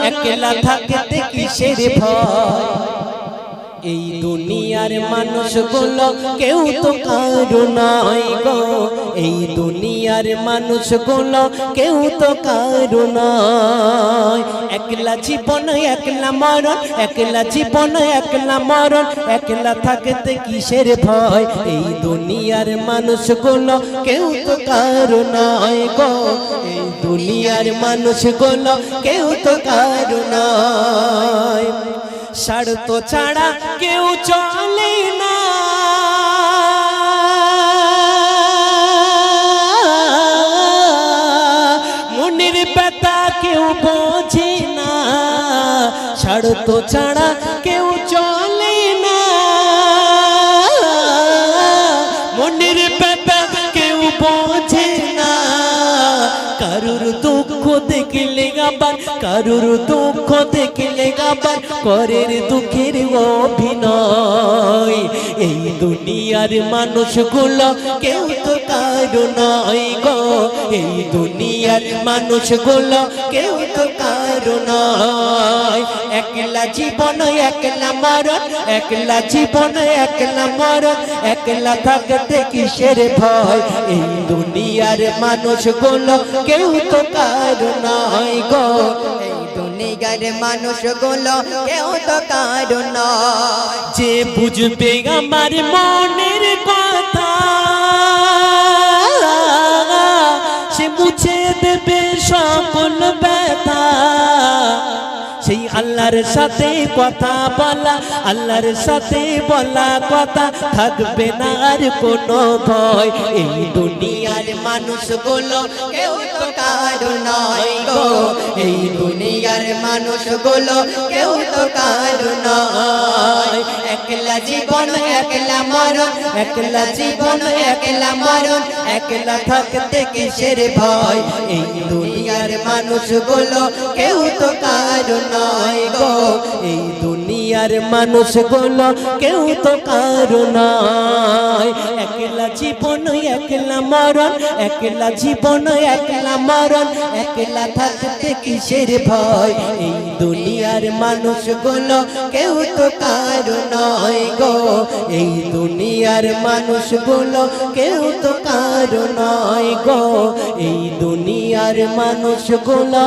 একলা থাকতে কিসের ভয় এই দুনিয়ার মানুষগুলো কেউ তো কারো নয় গো এই দুনিয়ার মানুষগুলো কেউ তো কারো নয় একলা জীবন একলা মরণ একলা জীবন একলা মরণ একলা থাকতে কিসের ভয় এই দুনিয়ার মানুষগুলো কেউ তো কারো নয় গো এই দুনিয়ার মানুষগুলো কেউ তো কারো নয় স্বার্থ ছাড়া কেউ চলে না মনের ব্যথা কেউ বোঝে না স্বার্থ ছাড়া কেউ চলে না মনের ব্যথা কেউ বোঝে না কারুর দুঃখ দেখলে আবার কারুর দুঃখ দেখলে আবার করের দুঃখের অভিনয় এই দুনিয়ার মানুষগুলো কেউ তো কারো নয় গো এই দুনিয়ার মানুষগুলো কেউ তো কারো নয় একলা জীবন একলা মরণ একলা জীবন একলা মরণ একলা থাকতে কিসের ভয় এই দুনিয়ার মানুষগুলো কেউ তো কারো নয় গো এই দুনিয়ার মানুষগুলো কেউ তো কারো নয় যে বুঝবে আমার মনের কথা সে মুছে দেবে সকল ব্যথা সেই আল্লাহর সাথে কথা বলা আল্লাহর সাথে বলা কথা থাকবে না আর কোনো ভয় এই দুনিয়ার মানুষগুলো কেউ তো কারো নয় গো এই দুনিয়ার মানুষগুলো কেউ তো কারো নয় একলা জীবন একলা মরণ একলা জীবন একলা মরণ একলা থাকতে কিসের ভয় এই দুনিয়ার মানুষগুলো কেউ তো কারো নয় গো এই দুনিয়ার মানুষগুলো কেউ তো কারো নয় একলা জীবন একলা মরণ একলা জীবন একলা মরণ একলা থাকতে কিসের ভয় এই দুনিয়ার মানুষগুলো কেউ তো কারো নয় গো এই দুনিয়ার মানুষগুলো কেউ তো কারো নয় গো এই দুনিয়ার মানুষগুলো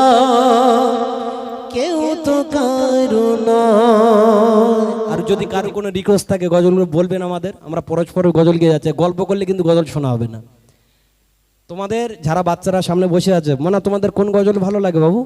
কেউ তো কারো নয়। আর যদি কারো কোনো রিকোয়েস্ট থাকে গজলগুলো বলবেন আমাদের, আমরা পরস্পর গজল গিয়ে যাচ্ছে। গল্প করলে কিন্তু গজল শোনা হবে না। তোমাদের যারা বাচ্চারা সামনে বসে আছে, মানে তোমাদের কোন গজল ভালো লাগে বাবু?